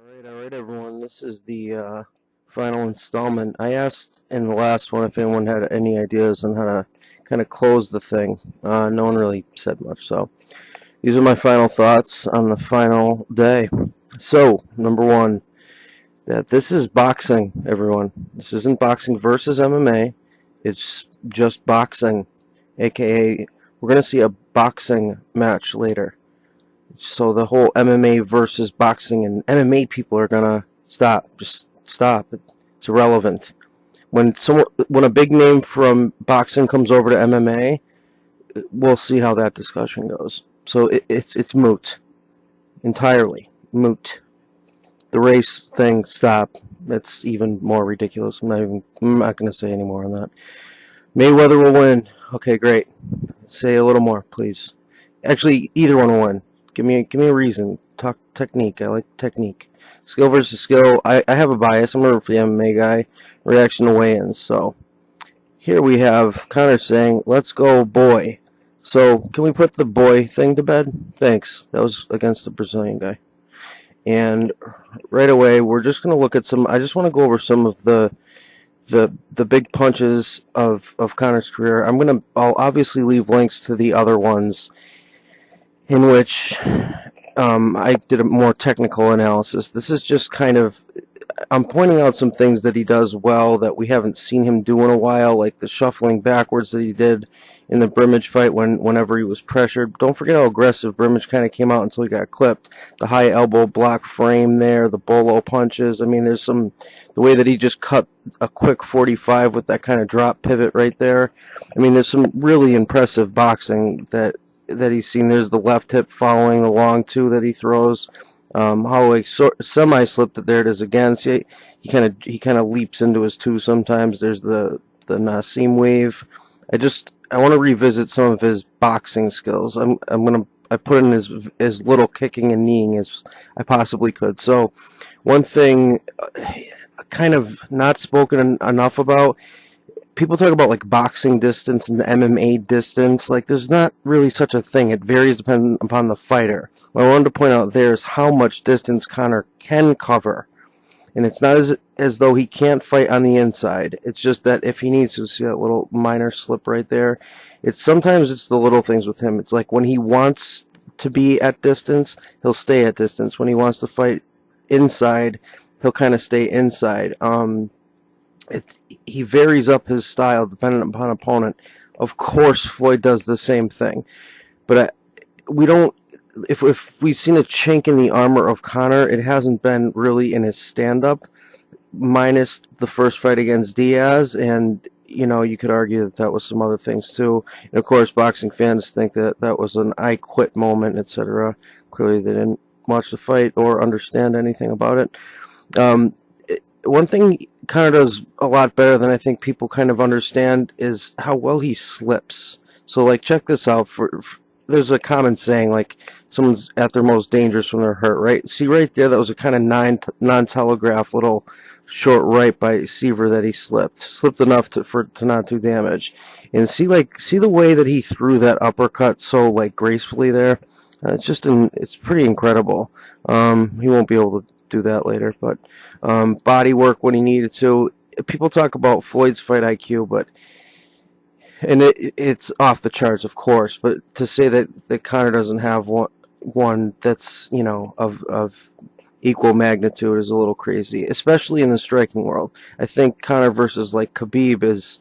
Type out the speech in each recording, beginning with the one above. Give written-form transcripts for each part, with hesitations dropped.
All right, everyone. This is the final installment. I asked in the last one if anyone had any ideas on how to kind of close the thing. No one really said much, so these are my final thoughts on the final day. So, number one, that this is boxing, everyone. This isn't boxing versus MMA. It's just boxing, aka we're gonna see a boxing match later. So the whole MMA versus boxing and MMA people are gonna stop. Just stop. It's irrelevant. When a big name from boxing comes over to MMA, we'll see how that discussion goes. So it's moot, entirely moot. The race thing, stop. That's even more ridiculous. I'm not gonna say any more on that. Mayweather will win. Okay, great. Say a little more, please. Actually, either one will win. Give me a reason. Talk technique. I like technique. Skill versus skill. I have a bias. I'm rooting for the MMA guy. Reaction to weigh-ins. So here we have Conor saying, "Let's go, boy." So can we put the boy thing to bed? Thanks. That was against the Brazilian guy. And right away, we're just gonna look at some. I just want to go over some of the big punches of Conor's career. I'll obviously leave links to the other ones in which I did a more technical analysis. This is just kind of, I'm pointing out some things that he does well that we haven't seen him do in a while, like the shuffling backwards that he did in the Brimage fight whenever he was pressured. Don't forget how aggressive Brimage kind of came out until he got clipped. The high elbow block frame there, the bolo punches. I mean, the way that he just cut a quick 45 with that kind of drop pivot right there. I mean, there's some really impressive boxing that he's seen. There's the left hip following the long two that he throws. Holloway semi slipped it. There it is again. See, he kind of leaps into his two sometimes. There's the Nassim wave. I want to revisit some of his boxing skills. I put in as little kicking and kneeing as I possibly could. So one thing kind of not spoken enough about, people talk about like boxing distance and the MMA distance. Like, there's not really such a thing. It varies depending upon the fighter. What I wanted to point out there is how much distance Conor can cover. And it's not as though he can't fight on the inside. It's just that if he needs to, see that little minor slip right there? Sometimes it's the little things with him. It's like when he wants to be at distance, he'll stay at distance. When he wants to fight inside, he'll kind of stay inside. He varies up his style depending upon opponent. Of course, Floyd does the same thing, but we don't. If we've seen a chink in the armor of Conor, it hasn't been really in his stand-up, minus the first fight against Diaz, and you could argue that was some other things too. And of course, boxing fans think that was an "I quit" moment, etc. Clearly, they didn't watch the fight or understand anything about it. One thing Conor does a lot better than I think people kind of understand is how well he slips. So, like, check this out. There's a common saying, like, someone's at their most dangerous when they're hurt, right? See right there, that was a kind of non-telegraph little short right by Seaver that he slipped enough to not do damage. And see the way that he threw that uppercut so like gracefully there. It's pretty incredible. He won't be able to do that later, but body work when he needed to. People talk about Floyd's fight IQ, and it's off the charts, of course. But to say that Conor doesn't have one that's of equal magnitude is a little crazy, especially in the striking world. I think Conor versus like Khabib is,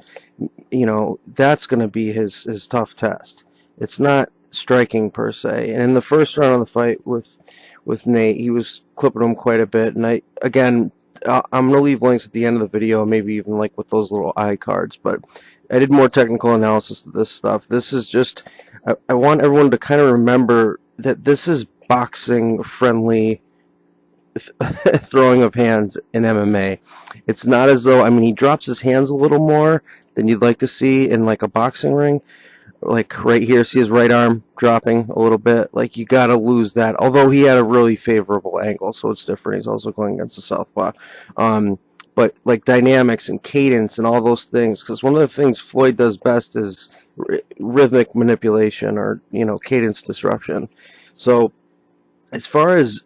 that's going to be his tough test. It's not striking per se. And in the first round of the fight with Nate, he was clipping him quite a bit. And I'm going to leave links at the end of the video, maybe even like with those little eye cards. But I did more technical analysis of this stuff. This is just, I want everyone to kind of remember that this is boxing friendly throwing of hands in MMA. It's not as though, he drops his hands a little more than you'd like to see in like a boxing ring. Like right here, see his right arm dropping a little bit. Like, you gotta lose that. Although he had a really favorable angle, so it's different. He's also going against the southpaw. But like dynamics and cadence and all those things, because one of the things Floyd does best is rhythmic manipulation or cadence disruption. So as far as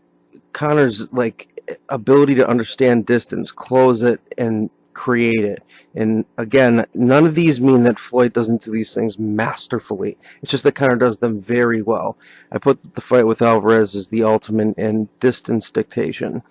Conor's like ability to understand distance, close it, and create it. And again, none of these mean that Floyd doesn't do these things masterfully. It's just that Conor does them very well. I put the fight with Alvarez as the ultimate in distance dictation.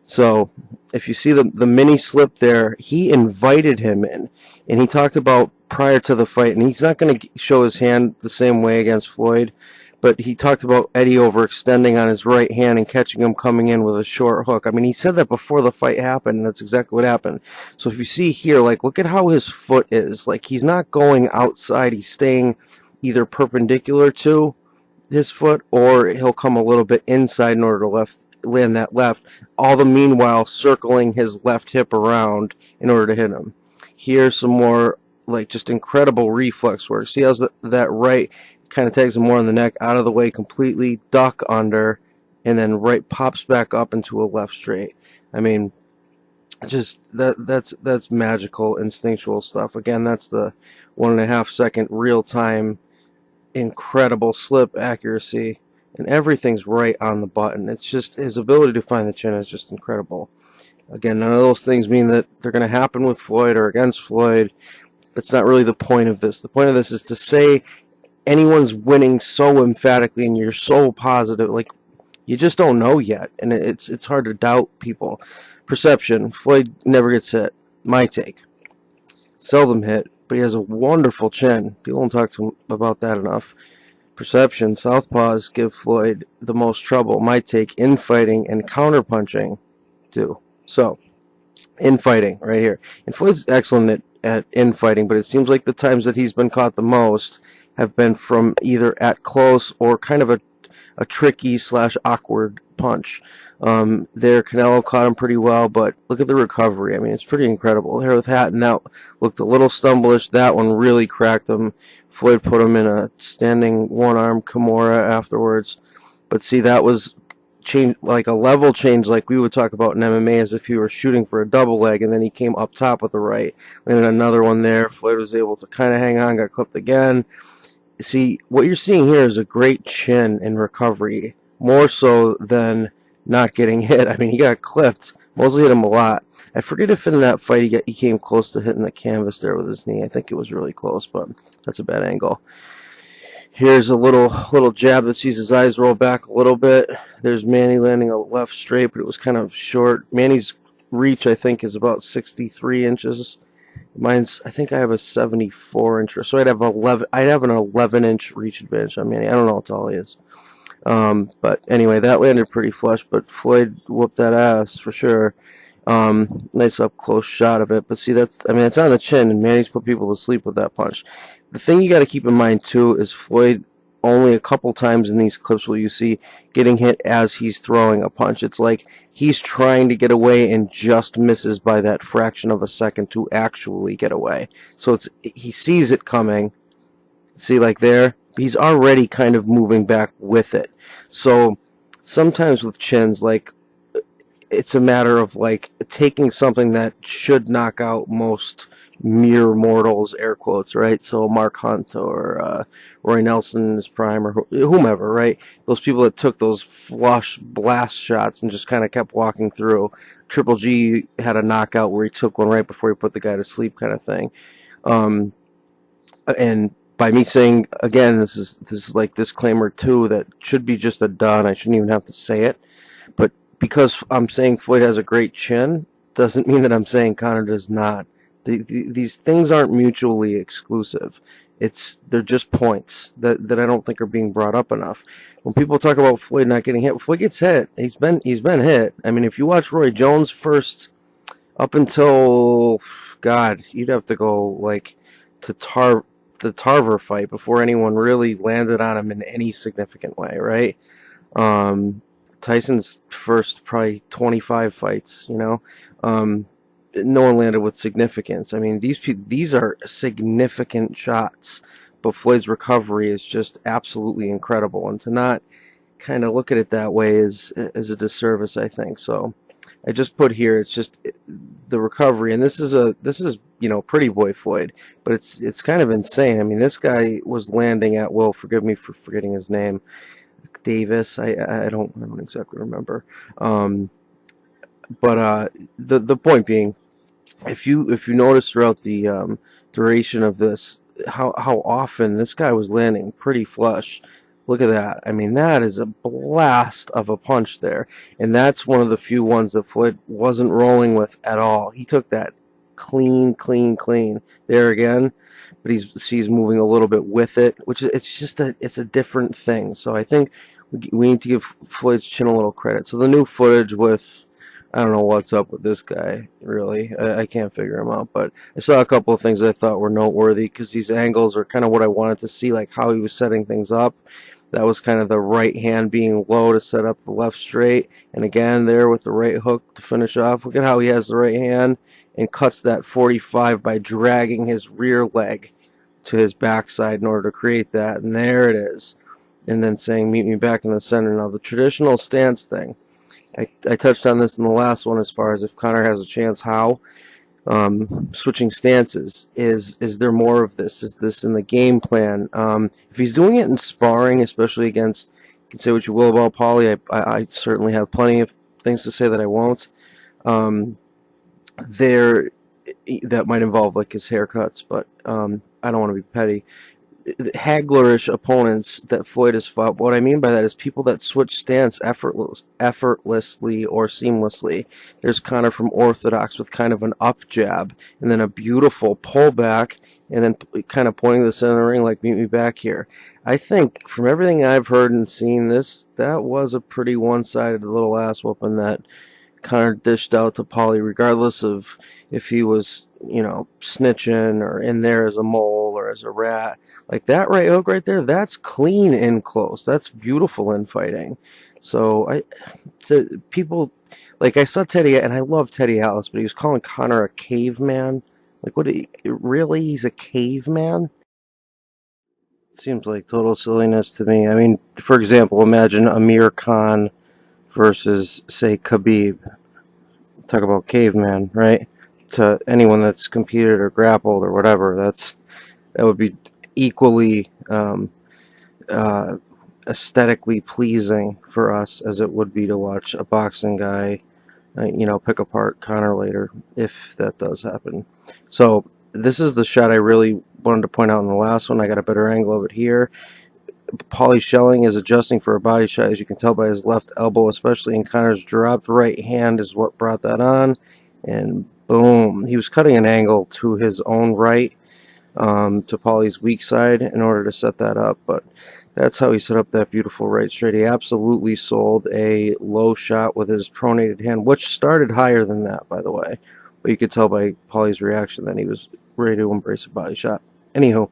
So if you see the mini slip there, he invited him in, and he talked about prior to the fight, and he's not going to show his hand the same way against Floyd, but he talked about Eddie overextending on his right hand and catching him coming in with a short hook. I mean, he said that before the fight happened, and that's exactly what happened. So if you see here, like, look at how his foot is. Like, he's not going outside. He's staying either perpendicular to his foot, or he'll come a little bit inside in order to land that left, all the meanwhile circling his left hip around in order to hit him. Here's some more, like, just incredible reflex work. See how that right kind of takes him more on the neck, out of the way completely, duck under, and then right pops back up into a left straight. I mean, just that's magical, instinctual stuff. Again, that's the 1.5 second real time, incredible slip accuracy, and everything's right on the button. It's just his ability to find the chin is just incredible. Again, none of those things mean that they're going to happen with Floyd or against Floyd. That's not really the point of this. The point of this is to say anyone's winning so emphatically and you're so positive. Like, you just don't know yet, and it's hard to doubt people. Perception: Floyd never gets hit. My take: seldom hit, but he has a wonderful chin. People don't talk to him about that enough. Perception: southpaws give Floyd the most trouble. My take: infighting and counterpunching do. So, infighting right here. And Floyd's excellent at infighting, but it seems like the times that he's been caught the most have been from either at close or kind of a tricky / awkward punch. There, Canelo caught him pretty well, but look at the recovery. I mean, it's pretty incredible. There with Hatton out, looked a little stumblish. That one really cracked him. Floyd put him in a standing one-arm Kimura afterwards. But see, that was change, like a level change, like we would talk about in MMA, as if he were shooting for a double leg, and then he came up top with the right. And then another one there. Floyd was able to kind of hang on, got clipped again. See, what you're seeing here is a great chin in recovery, more so than not getting hit. I mean, he got clipped. Mosley hit him a lot. I forget if in that fight he came close to hitting the canvas there with his knee. I think it was really close, but that's a bad angle. Here's a little jab that sees his eyes roll back a little bit. There's Manny landing a left straight, but it was kind of short. Manny's reach, I think, is about 63 inches. Mine's, I think I have a 74 inch, so I'd have an 11-inch reach advantage on Manny. I don't know how tall he is. But anyway, that landed pretty flush, but Floyd whooped that ass for sure. Nice up close shot of it. But see, it's on the chin, and Manny's put people to sleep with that punch. The thing you got to keep in mind too is Floyd only a couple times in these clips will you see getting hit as he's throwing a punch. It's like he's trying to get away and just misses by that fraction of a second to actually get away. So he sees it coming. See, like there, he's already kind of moving back with it. So sometimes with chins, like, it's a matter of like taking something that should knock out most mere mortals, air quotes, right? So Mark Hunt or Roy Nelson in his prime, or whomever, right? Those people that took those flush blast shots and just kind of kept walking through. Triple G had a knockout where he took one right before he put the guy to sleep, kind of thing. And by me saying, again, this is like disclaimer too, that should be just a done. I shouldn't even have to say it. But because I'm saying Floyd has a great chin, doesn't mean that I'm saying Conor does not. These things aren't mutually exclusive. They're just points that I don't think are being brought up enough. When people talk about Floyd not getting hit, Floyd gets hit. He's been hit. I mean, if you watch Roy Jones first, up until, God, you'd have to go like to the Tarver fight before anyone really landed on him in any significant way, right? Tyson's first probably 25 fights, no one landed with significance. I mean, these are significant shots, but Floyd's recovery is just absolutely incredible, and to not kind of look at it that way is a disservice, I think. So I just put here, it's just the recovery, and this is pretty boy Floyd, but it's kind of insane. I mean, this guy was landing at will. Forgive me for forgetting his name. Davis, I don't exactly remember. But the point being, if you notice throughout the duration of this, how often this guy was landing pretty flush. Look at that. I mean, that is a blast of a punch there, and that's one of the few ones that Floyd wasn't rolling with at all. He took that clean, clean, clean there again, but he's moving a little bit with it, which is it's a different thing. So I think we need to give Floyd's chin a little credit. So the new footage with I don't know what's up with this guy, really. I can't figure him out, but I saw a couple of things I thought were noteworthy because these angles are kind of what I wanted to see, like how he was setting things up. That was kind of the right hand being low to set up the left straight, and again there with the right hook to finish off. Look at how he has the right hand and cuts that 45 by dragging his rear leg to his backside in order to create that, and there it is. And then saying, meet me back in the center. Now, the traditional stance thing, I touched on this in the last one as far as if Conor has a chance, how. Switching stances. Is there more of this? Is this in the game plan? If he's doing it in sparring, especially against, you can say what you will about Paulie. I certainly have plenty of things to say that I won't. There, that might involve like his haircuts, but I don't want to be petty. Hagglerish opponents that Floyd has fought. What I mean by that is people that switch stance effortlessly or seamlessly. There's Conor from Orthodox with kind of an up jab and then a beautiful pullback and then kind of pointing to the center of the ring like, meet me back here. I think from everything I've heard and seen, that was a pretty one-sided little ass whooping that Conor dished out to Paulie, regardless of if he was, snitching or in there as a mole or as a rat. Like that right hook right there, that's clean in close. That's beautiful in fighting. So people, like I saw Teddy, and I love Teddy Atlas, but he was calling Conor a caveman. Like, really? He's a caveman? Seems like total silliness to me. I mean, for example, imagine Amir Khan versus, say, Khabib. Talk about caveman, right? To anyone that's competed or grappled or whatever, that would be equally uh, aesthetically pleasing for us as it would be to watch a boxing guy, pick apart Conor later, if that does happen. So this is the shot I really wanted to point out in the last one. I got a better angle of it here. Paulie Schelling is adjusting for a body shot, as you can tell by his left elbow, especially in Conor's dropped right hand is what brought that on. And boom, he was cutting an angle to his own right, to Paulie's weak side in order to set that up. But that's how he set up that beautiful right straight. He absolutely sold a low shot with his pronated hand, which started higher than that, by the way. But you could tell by Paulie's reaction that he was ready to embrace a body shot. Anywho,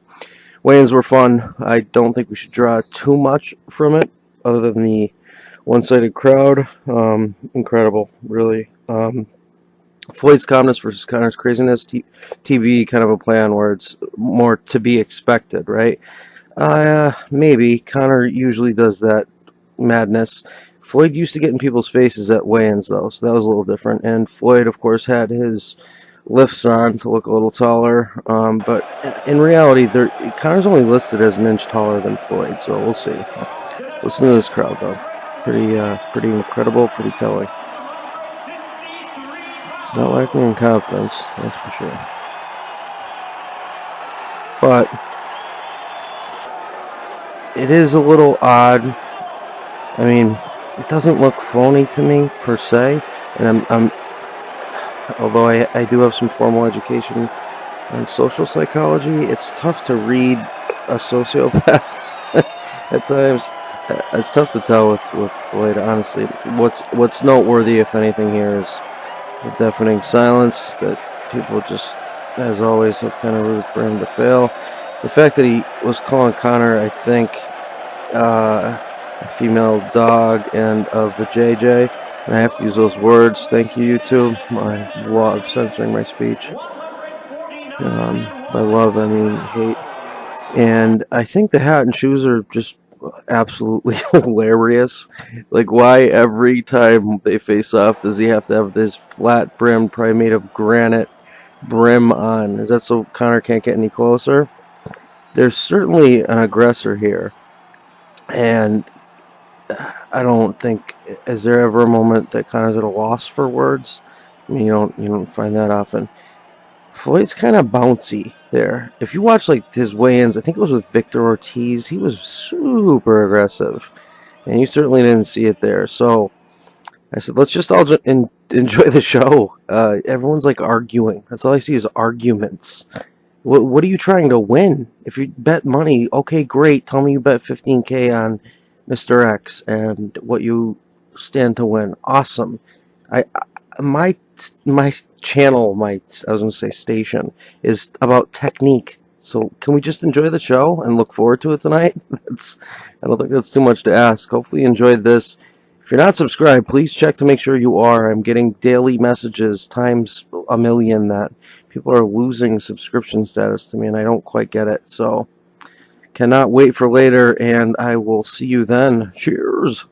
weigh-ins were fun. I don't think we should draw too much from it, other than the one-sided crowd. Incredible, really. Floyd's calmness versus Conor's craziness. TB kind of a play on words, more to be expected, right? Maybe. Conor usually does that madness. Floyd used to get in people's faces at weigh-ins, though, so that was a little different. And Floyd, of course, had his lifts on to look a little taller. But in reality, Conor's only listed as an inch taller than Floyd, so we'll see. Listen to this crowd, though. Pretty incredible, pretty telling. Not lacking in confidence, that's for sure. But it is a little odd. I mean, it doesn't look phony to me per se, and although I do have some formal education on social psychology, it's tough to read a sociopath at times. It's tough to tell with Floyd, honestly. What's noteworthy, if anything, here is the deafening silence that people just, as always, have kind of rooted for him to fail. The fact that he was calling Conor, I think, a female dog and of the JJ, and I have to use those words. Thank you, YouTube. My law of censoring my speech. By love, I mean hate. And I think the hat and shoes are just absolutely hilarious. Like, why every time they face off does he have to have this flat brim, probably made of granite, brim on? Is that so Conor can't get any closer? There's certainly an aggressor here, and I don't think, is there ever a moment that Conor's at a loss for words? I mean, you don't find that often. Floyd's kind of bouncy there. If you watch like his weigh-ins, I think it was with Victor Ortiz. He was super aggressive, and you certainly didn't see it there. So I said, let's just all enjoy the show. Everyone's like arguing. That's all I see is arguments. What are you trying to win? If you bet money, okay, great. Tell me you bet 15K on Mr. X and what you stand to win. Awesome. I my channel, my I was gonna say station, is about technique. So can we just enjoy the show and look forward to it tonight? I don't think that's too much to ask. Hopefully you enjoyed this. If you're not subscribed, please check to make sure you are. I'm getting daily messages times a million that people are losing subscription status to me, and I don't quite get it. So cannot wait for later, and I will see you then. Cheers.